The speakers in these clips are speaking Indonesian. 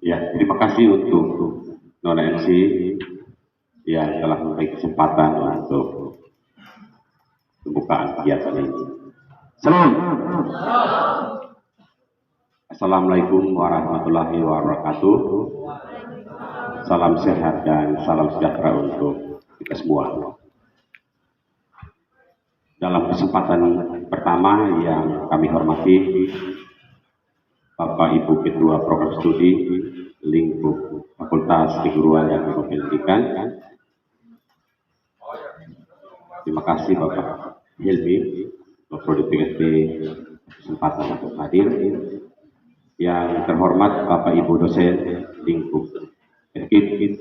Ya, terima kasih untuk Nona MC yang telah memberi kesempatan untuk pembukaan kegiatan ini. Salam. Assalamualaikum warahmatullahi wabarakatuh. Salam sehat dan salam sejahtera untuk kita semua. Dalam kesempatan pertama yang kami hormati Bapak Ibu Ketua Program Studi Lingkup Fakultas Keguruan dan Ilmu Pendidikan. Terima kasih Bapak Hilmi, Prodi PhD kesempatan untuk hadir. Yang terhormat Bapak Ibu dosen Lingkup FKIP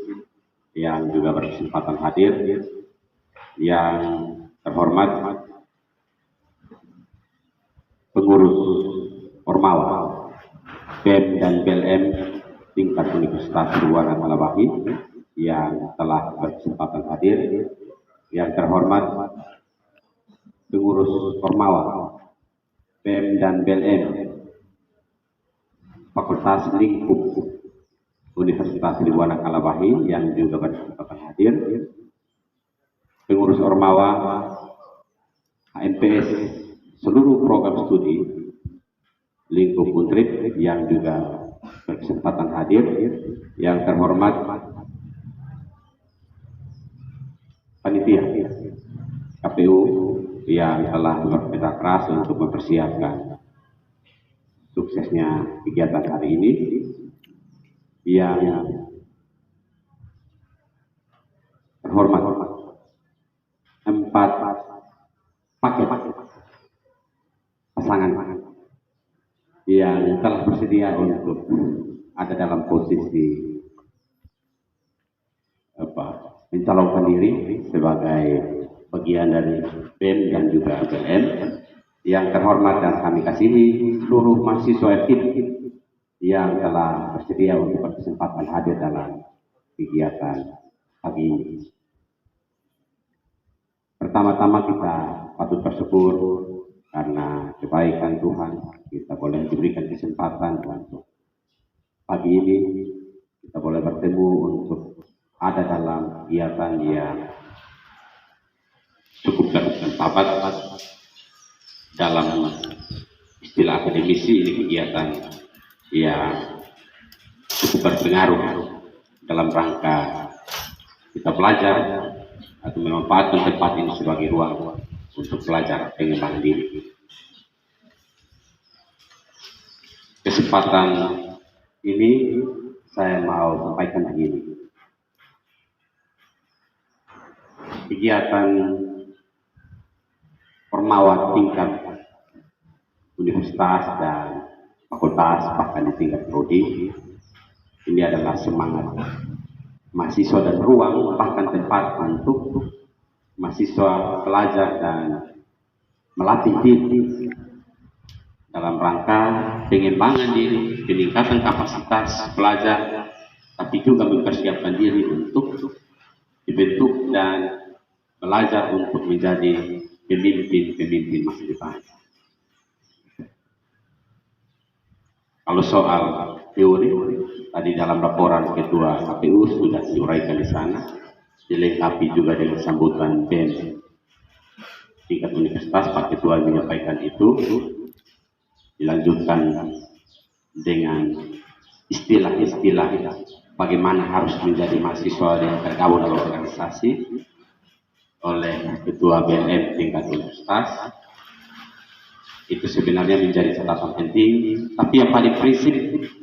yang juga berkesempatan hadir. Yang terhormat pengurus Ormawa BEM dan BLM tingkat Universitas Ruwana Malabahi yang telah berkesempatan hadir. Yang terhormat pengurus Ormawa BEM dan BLM Fakultas Lingkup Universitas Ruwana Malabahi yang juga berkesempatan hadir. Pengurus Ormawa HMPS seluruh program studi Lingkup Untrip yang juga berkesempatan hadir. Yang terhormat panitia KPU yang telah bekerja keras untuk mempersiapkan suksesnya kegiatan hari ini. Yang terhormat 4 paket pasangan yang telah bersedia untuk ada dalam posisi mencalonkan diri sebagai bagian dari BEM dan juga BLM. Yang terhormat dan kami kasihi seluruh mahasiswa FKIP yang telah bersedia untuk berkesempatan hadir dalam kegiatan pagi ini. Pertama-tama kita patut bersyukur karena kebaikan Tuhan kita boleh diberikan kesempatan untuk pagi ini kita boleh bertemu untuk ada dalam kegiatan yang cukup bermartabat. Dalam istilah akademisi ini kegiatan yang cukup berpengaruh dalam rangka kita belajar atau memanfaatkan tempat ini sebagai ruang untuk belajar pengembangan diri. Kesempatan ini saya mau sampaikan begini. Kegiatan Ormawa tingkat universitas dan fakultas bahkan di tingkat prodi ini adalah semangat mahasiswa dan ruang bahkan tempat untuk mahasiswa belajar dan melatih diri dalam rangka pengembangan diri, peningkatan kapasitas belajar, tapi juga mempersiapkan diri untuk dibentuk dan belajar untuk menjadi pemimpin masa depan. Kalau soal teori, tadi dalam laporan Ketua KPU sudah diuraikan di sana, dilengkapi juga dengan sambutan BEM tingkat universitas. Pak Ketua menyampaikan itu, dilanjutkan dengan istilah-istilah bagaimana harus menjadi mahasiswa yang tergabung dalam organisasi oleh Ketua BLM tingkat universitas. Itu sebenarnya menjadi catatan penting, tapi yang paling prinsip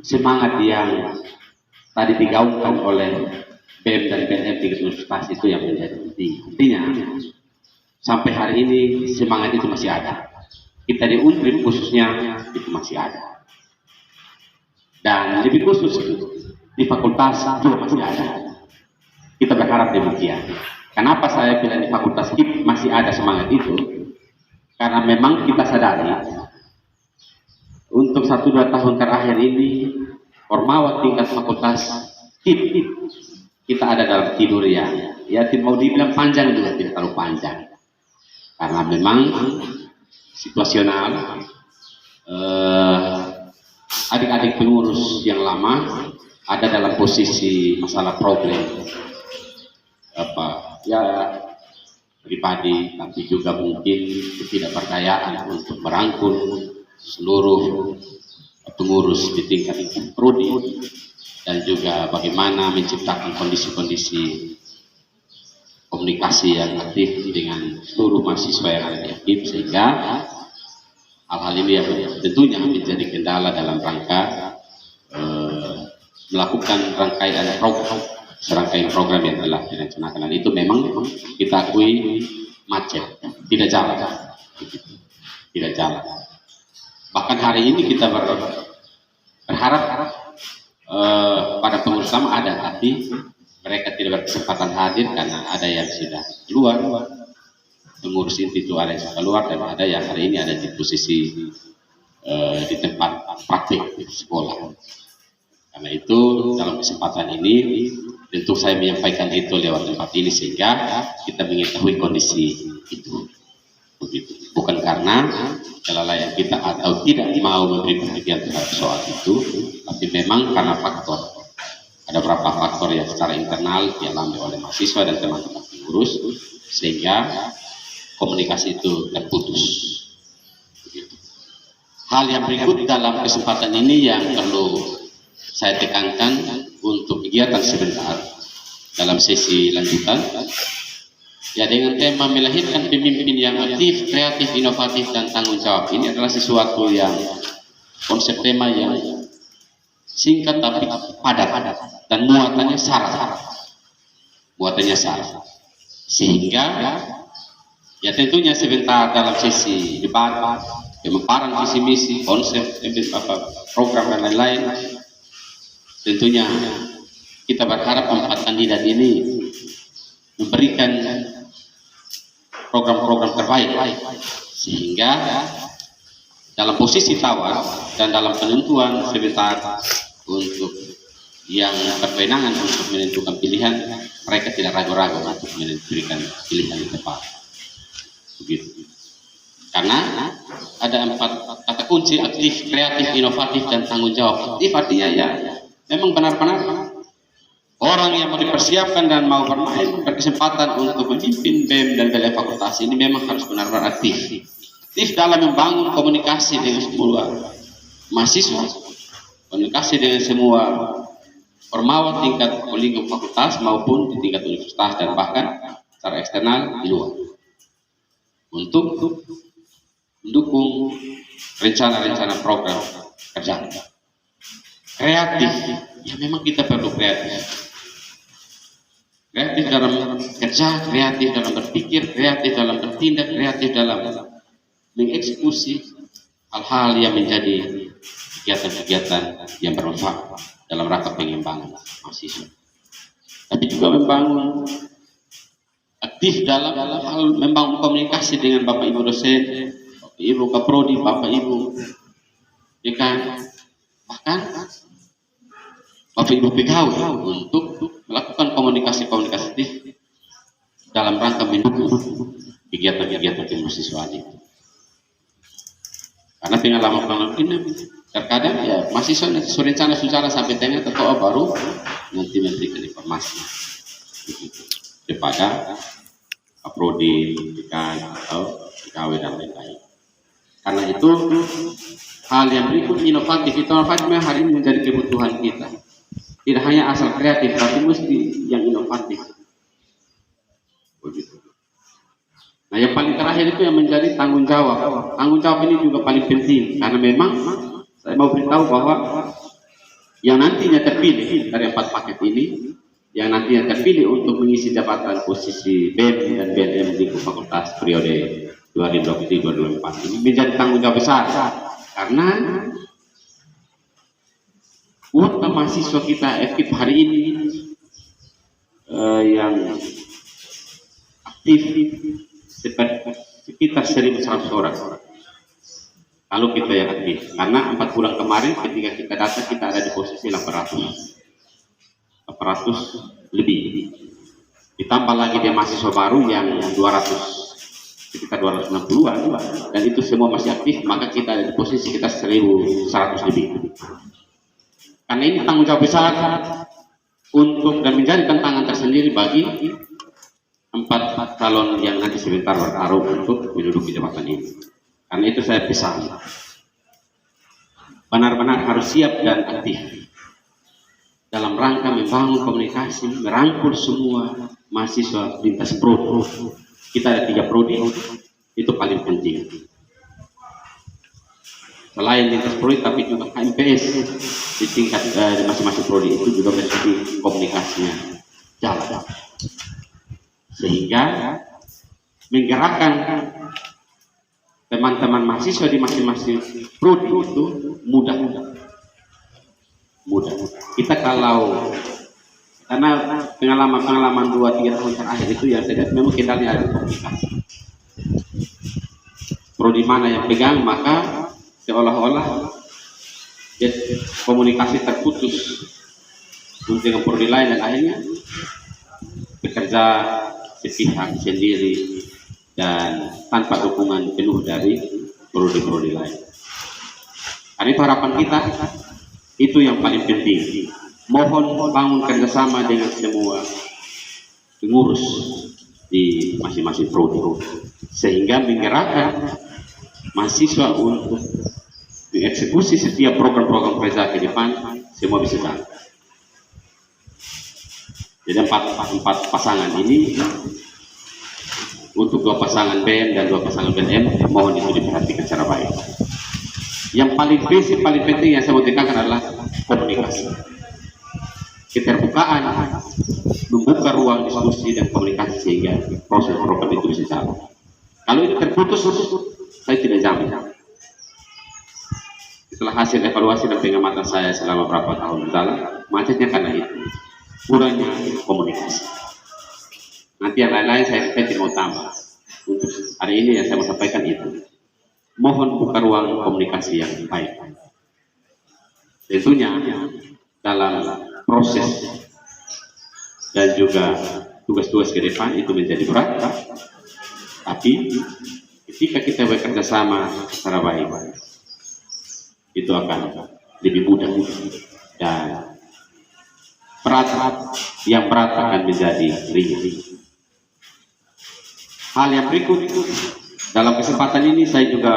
semangat yang tadi digaungkan oleh BEM dan BLM tingkat universitas itu yang menjadi penting. Artinya sampai hari ini semangat itu masih ada. Kita di Untrip khususnya itu masih ada, dan lebih khusus di fakultas juga masih ada. Kita berharap demikian. Kenapa saya bilang di fakultas KIP masih ada semangat itu? Karena memang kita sadari untuk 1-2 tahun terakhir ini Ormawa tingkat fakultas KIP kita ada dalam tidur yang ya mau dibilang panjang juga tidak terlalu panjang, karena memang situasional adik-adik pengurus yang lama ada dalam posisi masalah problem ya pribadi, tapi juga mungkin ketidakberdayaan untuk merangkul seluruh pengurus di tingkat prodi, dan juga bagaimana menciptakan kondisi-kondisi komunikasi yang aktif dengan seluruh mahasiswa yang ada di FKIP, sehingga hal-hal ini yang tentunya menjadi kendala dalam rangka melakukan serangkaian program yang telah direncanakan. Dan itu memang kita akui macet, tidak jalan. Bahkan hari ini kita berharap pada pengurus sama ada, tapi mereka tidak berkesempatan hadir karena ada yang sudah keluar, pengurus inti itu ada yang sudah keluar, dan ada yang hari ini ada di posisi di tempat praktik di sekolah. Karena itu dalam kesempatan ini tentu saya menyampaikan itu lewat tempat ini sehingga kita mengetahui kondisi itu. Begitu. Bukan karena kelalaian kita atau tidak mau memberi perhatian terhadap soal itu, tapi memang karena faktor. Ada beberapa faktor yang secara internal dialami oleh mahasiswa dan teman-teman pengurus sehingga komunikasi itu terputus. Begitu. Hal yang berikut dalam kesempatan ini yang perlu saya tekankan untuk kegiatan sebentar dalam sesi lanjutan, ya, dengan tema melahirkan pemimpin yang aktif, kreatif, inovatif, dan tanggung jawab. Ini adalah sesuatu yang konsep tema yang singkat tapi padat dan muatannya syarat. Sehingga ya tentunya sebentar dalam sesi debat, pemaparan visi misi, konsep, program dan lain-lain, tentunya kita berharap 4 kandidat ini memberikan program-program terbaik sehingga dalam posisi tawar dan dalam penentuan sebentar untuk yang berkewenangan untuk menentukan pilihan, mereka tidak ragu-ragu untuk memberikan pilihan yang tepat. Begitu. Karena ada 4 kata kunci: aktif, kreatif, inovatif, dan tanggung jawab. Aktif artinya ya memang benar-benar orang yang mau dipersiapkan dan mau bermain berkesempatan untuk memimpin BEM dan BLM fakultas ini memang harus benar-benar aktif dalam membangun komunikasi dengan semua mahasiswa, komunikasi dengan semua ormawa tingkat lingkup fakultas maupun di tingkat universitas dan bahkan secara eksternal di luar, untuk mendukung rencana-rencana program kerja. Kreatif, ya memang kita perlu kreatif dalam kerja, kreatif dalam berpikir, kreatif dalam bertindak, kreatif dalam mengeksekusi hal-hal yang menjadi kegiatan-kegiatan yang bermanfaat dalam rangka pengembangan mahasiswa. Tapi juga membangun aktif dalam hal membangun komunikasi dengan Bapak Ibu dosen, Bapak Ibu kaprodi, Bapak Ibu dekan, bahkan Bapak Ibu pegawai untuk melakukan komunikasi dalam rangka mendukung kegiatan-kegiatan kemahasiswaan itu. Karena pengalaman ini terkadang ya mahasiswa rencana secara sampai tengah atau baru nanti memberikan informasi kepada kaprodi, dekan atau pegawai dan lain-lain. Karena itu hal yang berikut inovatif hari ini menjadi kebutuhan kita. Tidak hanya asal kreatif, tapi mesti yang inovatif. Begitu. Nah, yang paling terakhir itu yang menjadi tanggung jawab. Tanggung jawab ini juga paling penting karena memang saya mau beritahu bahwa yang nantinya terpilih dari 4 paket ini, yang nantinya terpilih untuk mengisi jabatan posisi BEM dan BLM di fakultas periode 2023-2024 ini menjadi tanggung jawab besar karena kuota mahasiswa kita FKIP hari ini yang aktif sekitar 1.100 orang. Kalau kita yang aktif, karena 4 bulan kemarin ketika kita datang kita ada di posisi 800 lebih. Ditambah lagi dia mahasiswa baru yang 200 sekitar 260-an, dan itu semua masih aktif, maka kita ada di posisi kita 1.100 lebih. Karena ini tanggung jawab besar untuk dan menjadi tantangan tersendiri bagi 4 calon yang nanti sebentar bertarung untuk menduduki jabatan ini. Karena itu saya pesan, benar-benar harus siap dan aktif dalam rangka membangun komunikasi, merangkul semua mahasiswa lintas prodi. Kita ada 3 prodi, itu paling penting. Selain lintas prodi, tapi juga HMPS di tingkat di masing-masing prodi itu juga mesti komunikasinya jalan, sehingga menggerakkan teman-teman mahasiswa di masing-masing prodi itu mudah. Kita kalau karena pengalaman 2-3 tahun terakhir itu yang saya lihat memang kendalanya ada komunikasi. Prodi mana yang pegang, maka seolah-olah komunikasi terputus dengan prodi lain, dan akhirnya bekerja sepihak sendiri dan tanpa dukungan penuh dari prodi-prodi lain. Karena itu harapan kita, itu yang paling penting. Mohon bangun kerjasama dengan semua pengurus di masing-masing prodi, sehingga menggerakkan mahasiswa untuk mengeksekusi setiap program-program kerja ke depan, semua bisa jalan. Jadi empat pasangan ini, untuk 2 pasangan BM dan 2 pasangan BM, mohon itu diperhatikan secara baik. Yang paling basic, paling penting yang saya mau tekankan adalah komunikasi. Keterbukaan, membuka ruang diskusi dan komunikasi sehingga proses program itu bisa jalan. Kalau itu terputus, saya tidak jamin. Setelah hasil evaluasi dan pengamatan saya selama beberapa tahun berjalan, macetnya karena itu, kurangnya komunikasi. Nanti yang lain-lain saya tidak mau tambah. Untuk hari ini yang saya mau sampaikan itu, mohon buka ruang komunikasi yang baik. Tentunya dalam proses dan juga tugas-tugas ke depan itu menjadi berat, tapi ketika kita bekerja sama secara baik, itu akan lebih mudah, dan yang berat akan menjadi ringan. Hal yang berikut, dalam kesempatan ini saya juga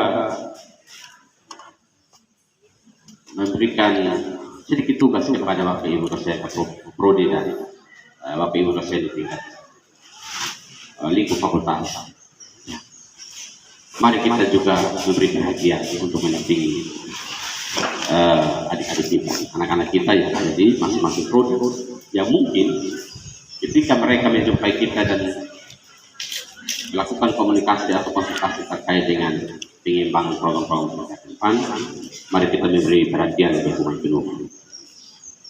memberikan sedikit tugas kepada Bapak Ibu dosen prodi dan Bapak Ibu dosen di tingkat lingkup fakultas. Ya. Mari kita juga memberi perhatian untuk mendampingi adik-adik kita, anak-anak kita yang ada di masing-masing prodi, yang mungkin ketika mereka menjumpai kita dan melakukan komunikasi atau konsultasi terkait dengan pengembangan program-program ke depan, mari kita memberi perhatian dan dukungan penuh,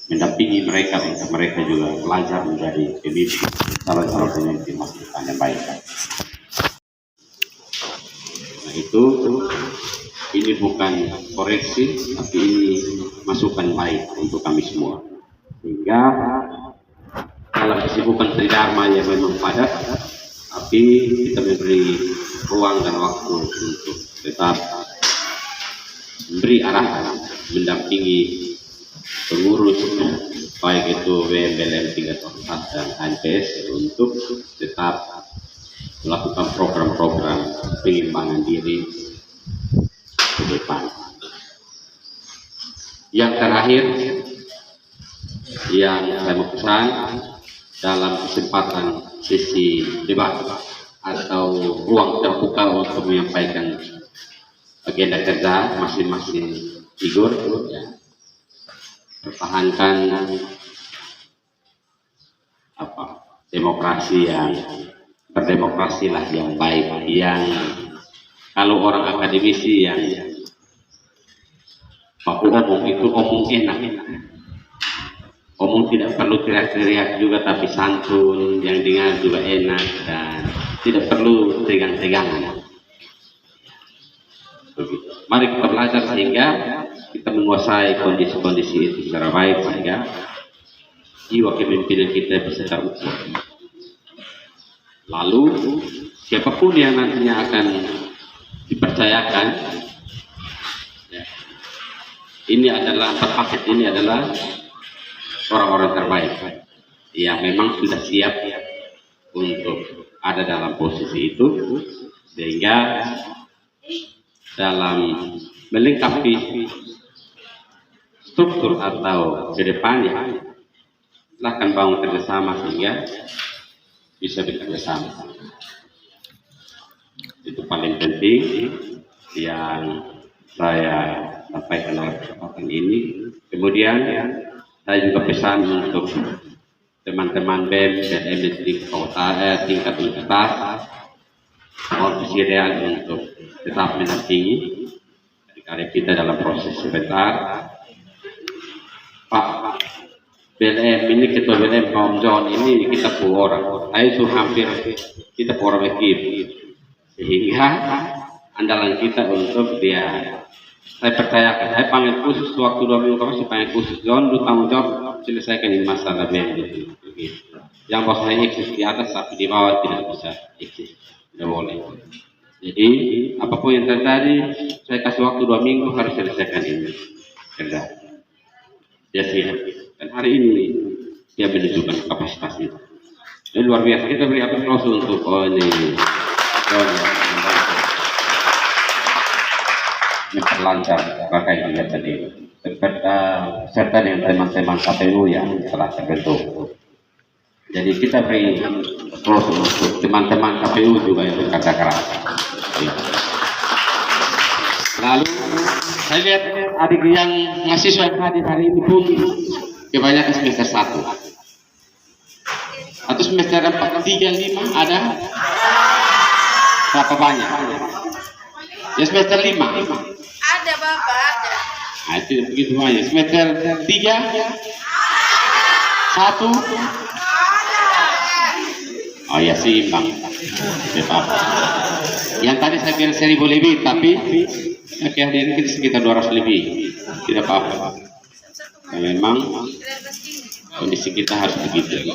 mendampingi mereka untuk mereka juga belajar menjadi pemimpin, calon-calon pemimpin masa depan yang baik. Nah itu, ini bukan koreksi, tapi ini masukan baik untuk kami semua. Sehingga dalam kesibukan tridharma yang memang padat, tapi kita memberi ruang dan waktu untuk tetap memberi arahan, mendampingi pengurus baik itu WMBLM tingkat fakultas dan HMPS untuk tetap melakukan program-program pengembangan diri ke depan. Yang terakhir yang saya mau pesan, dalam kesempatan sesi debat atau ruang terbuka untuk menyampaikan agenda kerja masing-masing figur, ya, pertahankan demokrasi yang berdemokrasi lah, yang baik, yang kalau orang akademisi yang baku omong itu omong enak, omong tidak perlu teriak-teriak juga, tapi santun, yang dengar juga enak dan tidak perlu tegang-tegangan. Mari kita belajar sehingga kita menguasai kondisi-kondisi itu secara baik, sehingga jiwa kepemimpinan kita bisa terukur. Lalu siapapun yang nantinya akan dipercayakan, ya, ini adalah 4 paket ini adalah orang-orang terbaik yang memang sudah siap untuk ada dalam posisi itu, sehingga dalam melengkapi struktur atau kedepannya silahkan bangun kerjasama sehingga bisa bekerja sama. Itu paling penting yang saya sampaikan dalam kesempatan ini. Kemudian saya juga pesan untuk teman-teman BEM dan MSD tingkat universitas, mohon kesediaan untuk tetap mendampingi karya kita dalam proses sebentar. Pak BLM ini, ketua BLM Kaum John ini kita puluh orang, saya itu hampir kita puluh orang ekip, sehingga andalan kita untuk dia. Saya percayakan, saya panggil khusus waktu 2 minggu kemarin, saya panggil khusus John, lu tanggung jawab selesaikan ini masalah BEM gitu. Yang bos saya eksis di atas tapi di bawah tidak bisa eksis, tidak boleh. Jadi apapun yang terjadi, saya kasih waktu 2 minggu harus selesaikan ini kerja. Dia siap. Dan hari ini dia menunjukkan kapasitasnya. Ini luar biasa. Kita beri aplaus untuk ini. Memperlancar rangkaian kegiatan ini. Serta dengan teman-teman KPU yang telah terbentuk. Jadi kita beri aplaus untuk teman-teman KPU juga yang bekerja keras. Lalu saya lihat adik yang mahasiswa yang hadir hari ini pun kebanyakan semester 1 atau semester 4, 3, 5 ada berapa banyak? Ya semester 5 ada Bapak, ada. Nah, itu begitu banyak. Semester 3 1 oh ya seimbang. Yang tadi saya kira 1000 lebih, tapi akhirnya kita sekitar 200 lebih. Tidak apa-apa. Ya, memang kondisi kita harus begitu.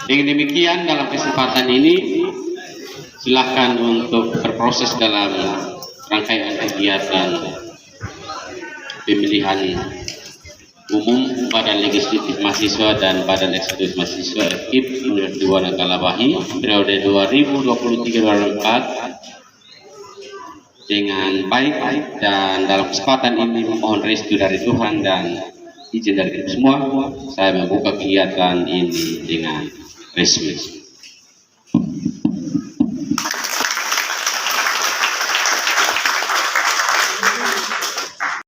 Dengan demikian dalam kesempatan ini silakan untuk berproses dalam rangkaian kegiatan pemilihan umum Badan Legislatif Mahasiswa dan Badan Eksekutif Mahasiswa FKIP Universitas Wanakalabahi periode 2023-2024 dengan baik, dan dalam kesempatan ini mohon restu dari Tuhan dan izin dari kita semua, saya membuka kegiatan ini dengan resmi.